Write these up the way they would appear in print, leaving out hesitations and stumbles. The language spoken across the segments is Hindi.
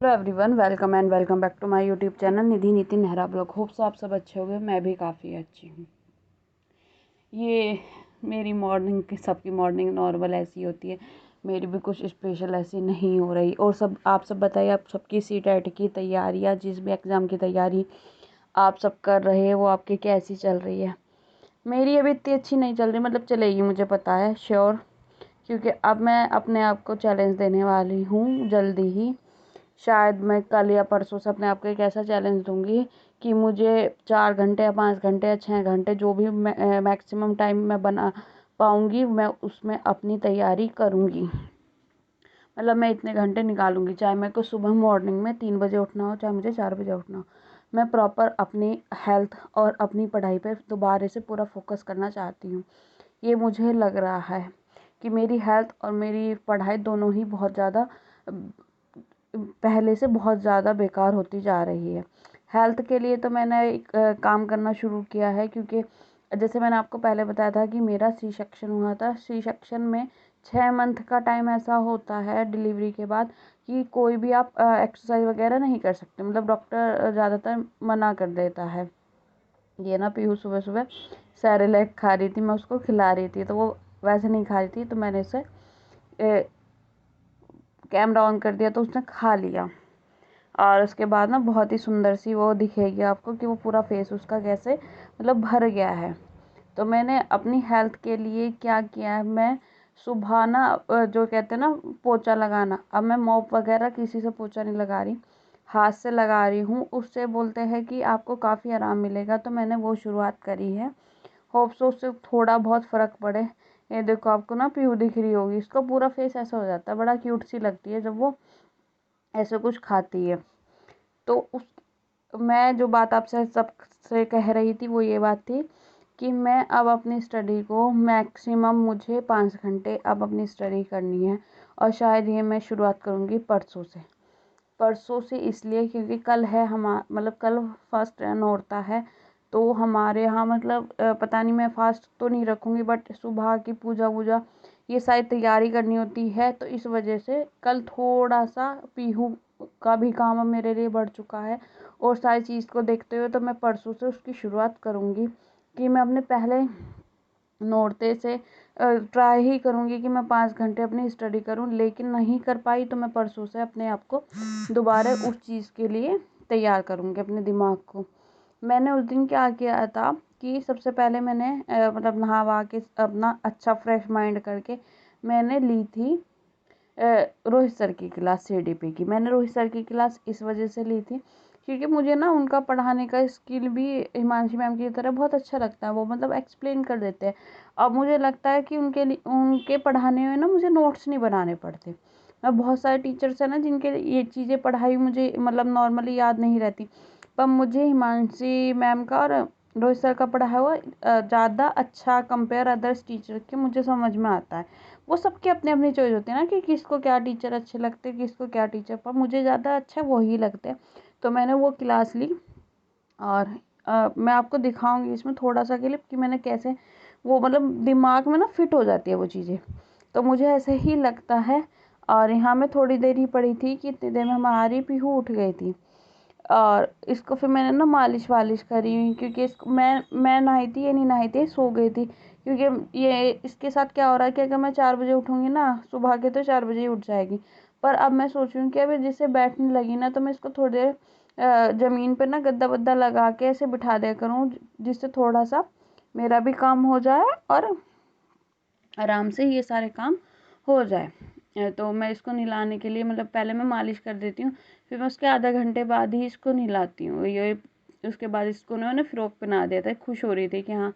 Hello everyone, welcome and welcome back to my YouTube channel Nidhi Niti Nehra blog. Hope so आप सब अच्छे होंगे। मैं भी काफ़ी अच्छी हूँ। ये मेरी मॉर्निंग की सबकी मॉर्निंग नॉर्मल ऐसी होती है, मेरी भी कुछ स्पेशल ऐसी नहीं हो रही। और सब आप सब बताइए, आप सबकी सीटेट की तैयारी या जिस भी एग्ज़ाम की तैयारी आप सब कर रहे हैं वो आपकी कैसी चल रही है। मेरी अभी इतनी अच्छी नहीं चल रही, मतलब चलेगी, मुझे पता है श्योर, क्योंकि अब मैं अपने आप को चैलेंज देने वाली हूँ जल्दी ही। शायद मैं कल या परसों से अपने आप को एक ऐसा चैलेंज दूंगी कि मुझे 4 घंटे या 5 घंटे या 6 घंटे जो भी मैक्सिमम टाइम मैं बना पाऊंगी, मैं उसमें अपनी तैयारी करूंगी। मतलब मैं इतने घंटे निकालूंगी, चाहे मेरे को सुबह मॉर्निंग में 3 बजे उठना हो, चाहे मुझे 4 बजे उठना हो। मैं प्रॉपर अपनी हेल्थ और अपनी पढ़ाई पर दोबारा से पूरा फोकस करना चाहती हूँ। ये मुझे लग रहा है कि मेरी हेल्थ और मेरी पढ़ाई दोनों ही बहुत ज़्यादा पहले से बहुत ज़्यादा बेकार होती जा रही है। हेल्थ के लिए तो मैंने एक काम करना शुरू किया है, क्योंकि जैसे मैंने आपको पहले बताया था कि मेरा सी सेक्शन हुआ था। सी सेक्शन में 6 मंथ का टाइम ऐसा होता है डिलीवरी के बाद कि कोई भी आप एक्सरसाइज वगैरह नहीं कर सकते। मतलब डॉक्टर ज़्यादातर मना कर देता है। ये ना पीहू सुबह सुबह सेरेलैक खा रही थी, मैं उसको खिला रही थी, तो वो वैसे नहीं खा रही थी, तो मैंने उसे कैमरा ऑन कर दिया तो उसने खा लिया। और उसके बाद ना बहुत ही सुंदर सी वो दिखेगी आपको कि वो पूरा फेस उसका कैसे मतलब भर गया है। तो मैंने अपनी हेल्थ के लिए क्या किया है, मैं सुबह ना जो कहते हैं ना पोछा लगाना, अब मैं मॉप वगैरह किसी से पोछा नहीं लगा रही, हाथ से लगा रही हूँ। उससे बोलते हैं कि आपको काफ़ी आराम मिलेगा, तो मैंने वो शुरुआत करी है। होप सो उससे थोड़ा बहुत फ़र्क पड़े। ये देखो, आपको ना पीहू दिख रही होगी, इसका पूरा फेस ऐसा हो जाता है, बड़ा क्यूट सी लगती है जब वो ऐसे कुछ खाती है। तो उस मैं जो बात आपसे सबसे कह रही थी वो ये बात थी कि मैं अब अपनी स्टडी को मैक्सिमम मुझे 5 घंटे अब अपनी स्टडी करनी है। और शायद ये मैं शुरुआत करूँगी परसों से। परसों से इसलिए क्योंकि कल है मतलब कल फर्स्ट नौरता है। तो हमारे यहाँ मतलब पता नहीं, मैं फास्ट तो नहीं रखूँगी, बट सुबह की पूजा वूजा ये सारी तैयारी करनी होती है। तो इस वजह से कल थोड़ा सा पीहू का भी काम अब मेरे लिए बढ़ चुका है। और सारी चीज़ को देखते हुए तो मैं परसों से उसकी शुरुआत करूँगी कि मैं अपने पहले नोरते से ट्राई ही करूँगी कि मैं 5 घंटे अपनी स्टडी करूँ। लेकिन नहीं कर पाई तो मैं परसों से अपने आप को दोबारा उस चीज़ के लिए तैयार करूँगी अपने दिमाग को। मैंने उस दिन क्या किया था कि सबसे पहले मैंने मतलब नहा वहा के अपना अच्छा फ्रेश माइंड करके मैंने ली थी रोहित सर की क्लास, सीडीपी की। मैंने रोहित सर की क्लास इस वजह से ली थी क्योंकि मुझे ना उनका पढ़ाने का स्किल भी हिमांशी मैम की तरह बहुत अच्छा लगता है। वो मतलब एक्सप्लेन कर देते हैं। अब मुझे लगता है कि उनके लिए उनके पढ़ाने में ना मुझे नोट्स नहीं बनाने पड़ते। मैं बहुत सारे टीचर्स हैं ना जिनके ये चीज़ें पढ़ाई मुझे मतलब नॉर्मली याद नहीं रहती, पर मुझे हिमांशी मैम का और रोहित सर का पढ़ाया हुआ ज़्यादा अच्छा कंपेयर अदर्स टीचर के मुझे समझ में आता है। वो सबके अपने अपनी चॉइस होती है ना कि किसको क्या टीचर अच्छे लगते हैं, किसको क्या टीचर, पर मुझे ज़्यादा अच्छा वही लगते हैं। तो मैंने वो क्लास ली। और मैं आपको दिखाऊंगी इसमें थोड़ा सा क्लिप कि मैंने कैसे वो मतलब दिमाग में ना फिट हो जाती है वो चीज़ें। तो मुझे ऐसे ही लगता है। और यहाँ मैं थोड़ी देर ही पड़ी थी कि इतनी देर में हमारी पीहू उठ गई थी। और इसको फिर मैंने ना मालिश वालिश करी, क्योंकि इसको मैं नहाई थी, ये नहीं नहाई थी, सो गई थी। क्योंकि ये इसके साथ क्या हो रहा है कि अगर मैं 4 बजे उठूँगी ना सुबह के, तो 4 बजे ही उठ जाएगी। पर अब मैं सोच रही हूँ कि अभी जिससे बैठने लगी ना, तो मैं इसको थोड़ी देर ज़मीन पर ना गद्दा वद्दा लगा के ऐसे बिठा दिया करूँ, जिससे थोड़ा सा मेरा भी काम हो जाए और आराम से ये सारे काम हो जाए। तो मैं इसको नहलाने के लिए मतलब पहले मैं मालिश कर देती हूँ, फिर मैं उसके आधा घंटे बाद ही इसको नहलाती हूँ। ये उसके बाद इसको उन्होंने फ़्रॉक पहना दिया था। खुश हो रही थी कि हाँ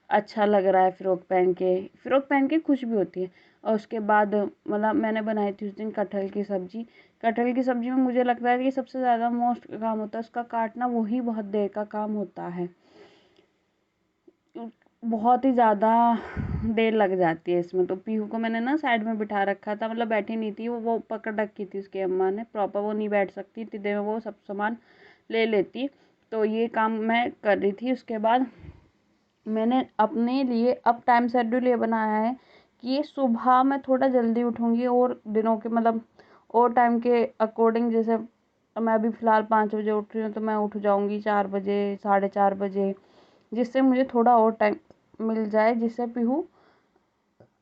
अच्छा लग रहा है फ़्रॉक पहन के खुश भी होती है। और उसके बाद मतलब मैंने बनाई थी उस दिन कटहल की सब्ज़ी। कटहल की सब्ज़ी में मुझे लगता है कि सबसे ज़्यादा मोस्ट काम होता है उसका काटना, वही बहुत देर का काम होता है। बहुत ही ज़्यादा देर लग जाती है इसमें। तो पीहू को मैंने ना साइड में बिठा रखा था, मतलब बैठी नहीं थी वो पकड़ रखी थी उसकी अम्मा ने, प्रॉपर वो नहीं बैठ सकती, इतनी देर में वो सब सामान ले लेती। तो ये काम मैं कर रही थी। उसके बाद मैंने अपने लिए अब टाइम शेड्यूल ये बनाया है कि सुबह मैं थोड़ा जल्दी उठूँगी और दिनों के मतलब और टाइम के अकॉर्डिंग, जैसे मैं अभी फ़िलहाल 5 बजे उठ रही हूँ, तो मैं उठ जाऊँगी 4 बजे, 4:30 बजे, जिससे मुझे थोड़ा और टाइम मिल जाए, जिससे पीहू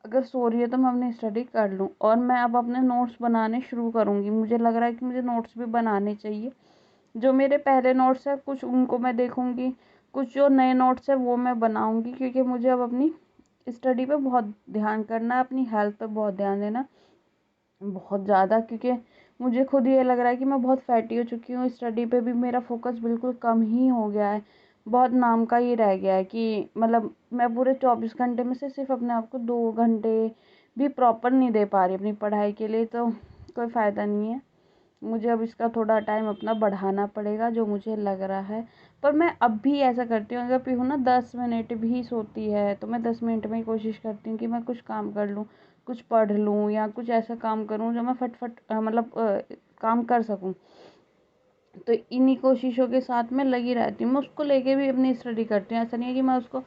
अगर सो रही है तो मैं अपनी स्टडी कर लूँ। और मैं अब अपने नोट्स बनाने शुरू करूँगी। मुझे लग रहा है कि मुझे नोट्स भी बनाने चाहिए। जो मेरे पहले नोट्स हैं कुछ उनको मैं देखूँगी, कुछ जो नए नोट्स हैं वो मैं बनाऊँगी, क्योंकि मुझे अब अपनी स्टडी पे बहुत ध्यान करना है, अपनी हेल्थ पे बहुत ध्यान देना, बहुत ज़्यादा, क्योंकि मुझे खुद ये लग रहा है कि मैं बहुत फैटी हो चुकी हूँ। स्टडी पे भी मेरा फोकस बिल्कुल कम ही हो गया है, बहुत नाम का ही रह गया है कि मतलब मैं पूरे 24 घंटे में से सिर्फ अपने आप को 2 घंटे भी प्रॉपर नहीं दे पा रही अपनी पढ़ाई के लिए, तो कोई फ़ायदा नहीं है। मुझे अब इसका थोड़ा टाइम अपना बढ़ाना पड़ेगा, जो मुझे लग रहा है। पर मैं अब भी ऐसा करती हूँ, अगर पीहू ना 10 मिनट भी सोती है तो मैं 10 मिनट में ही कोशिश करती हूँ कि मैं कुछ काम कर लूँ, कुछ पढ़ लूँ या कुछ ऐसा काम करूँ जो मैं फटफट मतलब काम कर सकूँ। तो इन्हीं कोशिशों के साथ मैं लगी रहती हूँ। मैं उसको लेके भी अपनी स्टडी करती हूँ, ऐसा नहीं है कि मैं उसको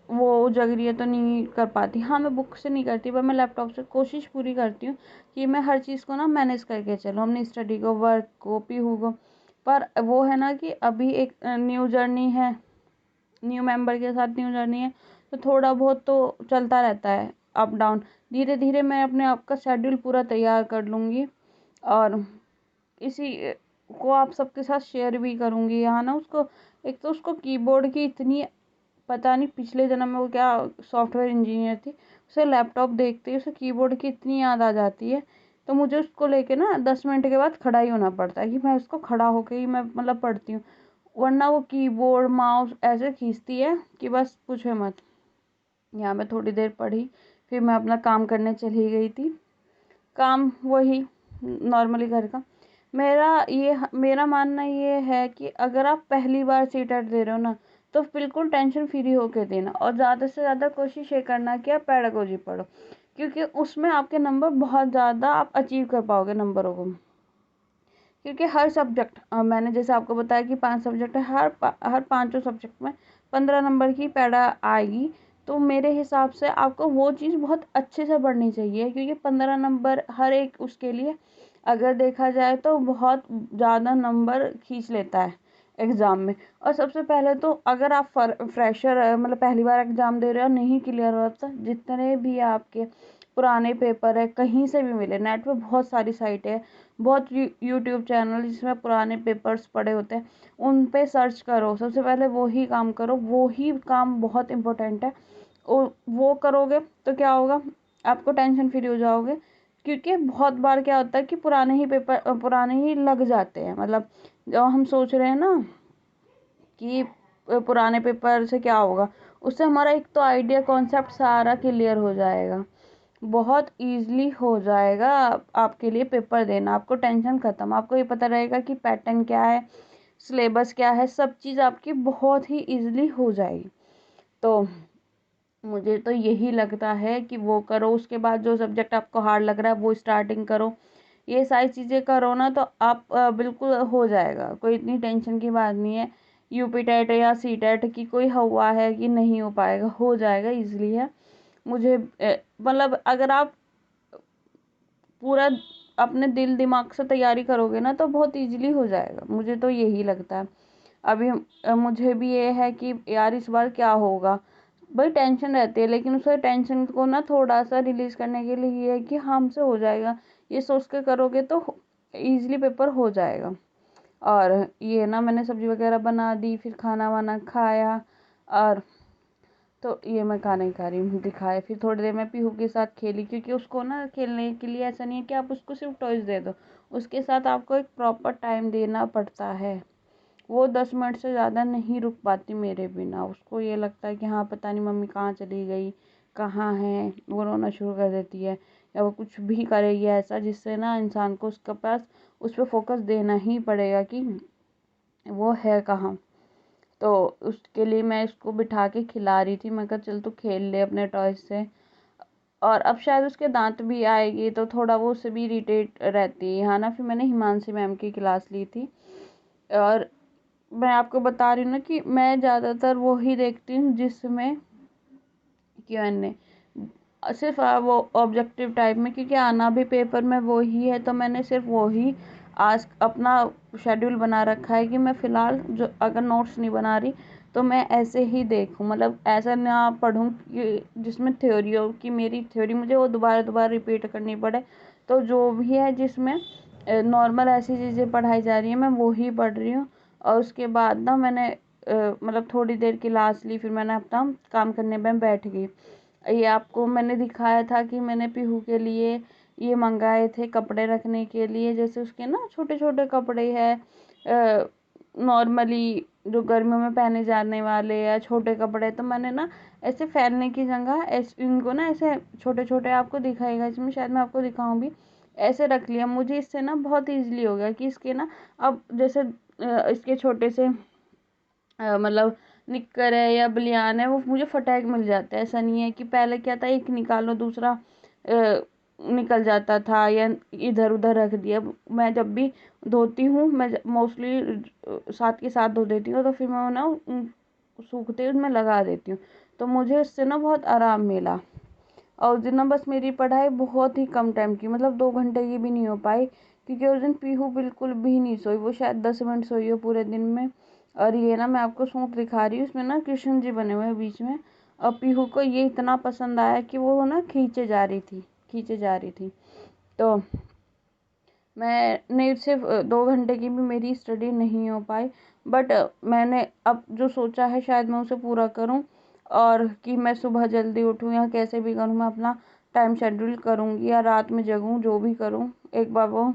वो जग रही है तो नहीं कर पाती। हाँ, मैं बुक से नहीं करती, पर मैं लैपटॉप से कोशिश पूरी करती हूँ कि मैं हर चीज़ को ना मैनेज करके चलूँ, अपनी स्टडी को, वर्क को, पीहू को। पर वो है ना कि अभी एक न्यू जर्नी है, न्यू मेंबर के साथ न्यू जर्नी है, तो थोड़ा बहुत तो चलता रहता है अप डाउन। धीरे धीरे मैं अपने आप का शेड्यूल पूरा तैयार कर लूँगी, और इसी को आप सबके साथ शेयर भी करूँगी। यहाँ ना उसको, एक तो उसको कीबोर्ड की इतनी, पता नहीं पिछले जन्म में वो क्या सॉफ्टवेयर इंजीनियर थी, उसे लैपटॉप देखते ही उसे कीबोर्ड की इतनी याद आ जाती है। तो मुझे उसको लेके ना 10 मिनट के बाद खड़ा ही होना पड़ता है कि मैं उसको खड़ा होके ही मैं मतलब पढ़ती हूँ, वरना वो कीबोर्ड माउस ऐसे खींचती है कि बस पूछे मत। यहाँ मैं थोड़ी देर पढ़ी, फिर मैं अपना काम करने चली गई थी। काम वही नॉर्मली घर का। मेरा मानना ये है कि अगर आप पहली बार सीटेट दे रहे हो ना, तो बिल्कुल टेंशन फ्री होके देना, और ज़्यादा से ज़्यादा कोशिश ये करना कि आप पेडागोजी पढ़ो, क्योंकि उसमें आपके नंबर बहुत ज़्यादा आप अचीव कर पाओगे नंबरों को। क्योंकि हर सब्जेक्ट, मैंने जैसे आपको बताया कि 5 सब्जेक्ट है, हर पांचों सब्जेक्ट में 15 नंबर की पैड़ा आएगी। तो मेरे हिसाब से आपको वो चीज़ बहुत अच्छे से पढ़नी चाहिए, क्योंकि 15 नंबर हर एक उसके लिए अगर देखा जाए तो बहुत ज़्यादा नंबर खींच लेता है एग्ज़ाम में। और सबसे पहले तो अगर आप फ्रेशर मतलब पहली बार एग्ज़ाम दे रहे हो, नहीं क्लियर हो, तो जितने भी आपके पुराने पेपर है कहीं से भी मिले, नेट पे बहुत सारी साइट है, बहुत यूट्यूब चैनल जिसमें पुराने पेपर्स पड़े होते हैं, उन पे सर्च करो। सबसे पहले वो ही काम करो, वो ही काम बहुत इम्पोर्टेंट है। और वो करोगे तो क्या होगा, आपको टेंशन फ्री हो जाओगे। क्योंकि बहुत बार क्या होता है कि पुराने ही पेपर पुराने ही लग जाते हैं, मतलब जो हम सोच रहे हैं ना कि पुराने पेपर से क्या होगा, उससे हमारा एक तो आइडिया कॉन्सेप्ट सारा क्लियर हो जाएगा, बहुत इजीली हो जाएगा आपके लिए पेपर देना। आपको टेंशन ख़त्म, आपको ये पता रहेगा कि पैटर्न क्या है, सिलेबस क्या है, सब चीज़ आपकी बहुत ही इजीली हो जाएगी। तो मुझे तो यही लगता है कि वो करो। उसके बाद जो सब्जेक्ट आपको हार्ड लग रहा है वो स्टार्टिंग करो। ये सारी चीज़ें करो ना, तो आप बिल्कुल हो जाएगा, कोई इतनी टेंशन की बात नहीं है। यूपी टेट या सी टेट की कोई हुआ है कि नहीं हो पाएगा, हो जाएगा, इजली है। मुझे मतलब अगर आप पूरा अपने दिल दिमाग से तैयारी करोगे ना, तो बहुत इजीली हो जाएगा, मुझे तो यही लगता है। अभी मुझे भी ये है कि यार इस बार क्या होगा, भाई टेंशन रहती है, लेकिन उस टेंशन को ना थोड़ा सा रिलीज करने के लिए ये है कि हमसे हो जाएगा, ये सोच के करोगे तो इजीली पेपर हो जाएगा। और ये ना मैंने सब्जी वगैरह बना दी, फिर खाना वाना खाया, और तो ये मैं खाना ही खा रही हूँ दिखाए। फिर थोड़ी देर मैं पीहू के साथ खेली, क्योंकि उसको ना खेलने के लिए ऐसा नहीं है कि आप उसको सिर्फ टॉयज दे दो, उसके साथ आपको एक प्रॉपर टाइम देना पड़ता है। वो 10 मिनट से ज़्यादा नहीं रुक पाती मेरे बिना। उसको ये लगता है कि हाँ पता नहीं मम्मी कहाँ चली गई, कहाँ है, वो रोना शुरू कर देती है, या वो कुछ भी करेगी ऐसा जिससे ना इंसान को उसके पास उस पर फोकस देना ही पड़ेगा कि वो है कहाँ। तो उसके लिए मैं इसको बिठा के खिला रही थी, मैं कहा चल तू खेल ले अपने टॉय से। और अब शायद उसके दांत भी आएगी, तो थोड़ा वो उससे भी इरिटेट रहती है। हाँ ना, फिर मैंने हिमांशी मैम की क्लास ली थी, और मैं आपको बता रही हूँ ना कि मैं ज़्यादातर वो ही देखती हूँ जिसमें Q&A, सिर्फ वो ऑब्जेक्टिव टाइप में, क्योंकि आना भी पेपर में वो ही है, तो मैंने सिर्फ वो ही आज अपना शेड्यूल बना रखा है कि मैं फ़िलहाल जो अगर नोट्स नहीं बना रही तो मैं ऐसे ही देखूँ, मतलब ऐसा ना पढूँ कि जिसमें थ्योरी हो, कि मेरी थ्योरी मुझे वो दोबारा दोबारा रिपीट करनी पड़े। तो जो भी है जिसमें नॉर्मल ऐसी चीज़ें पढ़ाई जा रही हैं मैं वो ही पढ़ रही हूँ। और उसके बाद ना मैंने मतलब थोड़ी देर क्लास ली, फिर मैंने अपना काम करने में बैठ गई। ये आपको मैंने दिखाया था कि मैंने पीहू के लिए ये मंगाए थे कपड़े रखने के लिए, जैसे उसके ना छोटे छोटे कपड़े हैं नॉर्मली जो गर्मियों में पहने जाने वाले या छोटे कपड़े। तो मैंने ना ऐसे फैलने की जगह ऐसे इनको ना ऐसे छोटे छोटे आपको दिखाएगा, इसमें शायद मैं आपको दिखाऊं भी, ऐसे रख लिया। मुझे इससे ना बहुत ईजिली हो गया कि इसके ना अब जैसे इसके छोटे से मतलब निक्कर है या बनियान है वो मुझे फटाक मिल जाता है। ऐसा नहीं है कि पहले क्या था एक निकालो दूसरा निकल जाता था या इधर उधर रख दिया। मैं जब भी धोती हूँ मैं मोस्टली साथ के साथ धो देती हूँ, तो फिर मैं ना सूखते उसमें लगा देती हूँ। तो मुझे उससे ना बहुत आराम मिला। और उस दिन ना बस मेरी पढ़ाई बहुत ही कम टाइम की, मतलब 2 घंटे की भी नहीं हो पाई, क्योंकि उस दिन पीहू बिल्कुल भी नहीं सोई, वो शायद 10 मिनट सोई हो पूरे दिन में। और ये ना मैं आपको सूट दिखा रही हूँ, इसमें ना कृष्ण जी बने हुए हैं बीच में। और पीहू को ये इतना पसंद आया कि वो ना खींचे जा रही थी। तो मैंने सिर्फ 2 घंटे की भी मेरी स्टडी नहीं हो पाई, बट मैंने अब जो सोचा है शायद मैं उसे पूरा करूं, और कि मैं सुबह जल्दी उठूं या कैसे भी करूं मैं अपना टाइम शेड्यूल करूंगी या रात में जगूं, जो भी करूं एक बार वो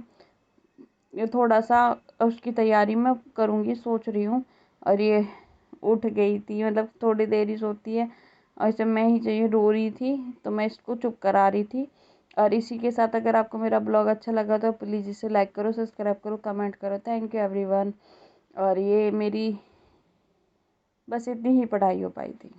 ये थोड़ा सा उसकी तैयारी मैं करूंगी सोच रही हूँ। और ये उठ गई थी, मतलब थोड़ी देर ही सोती है, और इसे मैं ही चाहिए रो रही थी, तो मैं इसको चुप करा रही थी। और इसी के साथ अगर आपको मेरा ब्लॉग अच्छा लगा तो प्लीज़ इसे लाइक करो, सब्सक्राइब करो, कमेंट करो। Thank you everyone. और ये मेरी बस इतनी ही पढ़ाई हो पाई थी।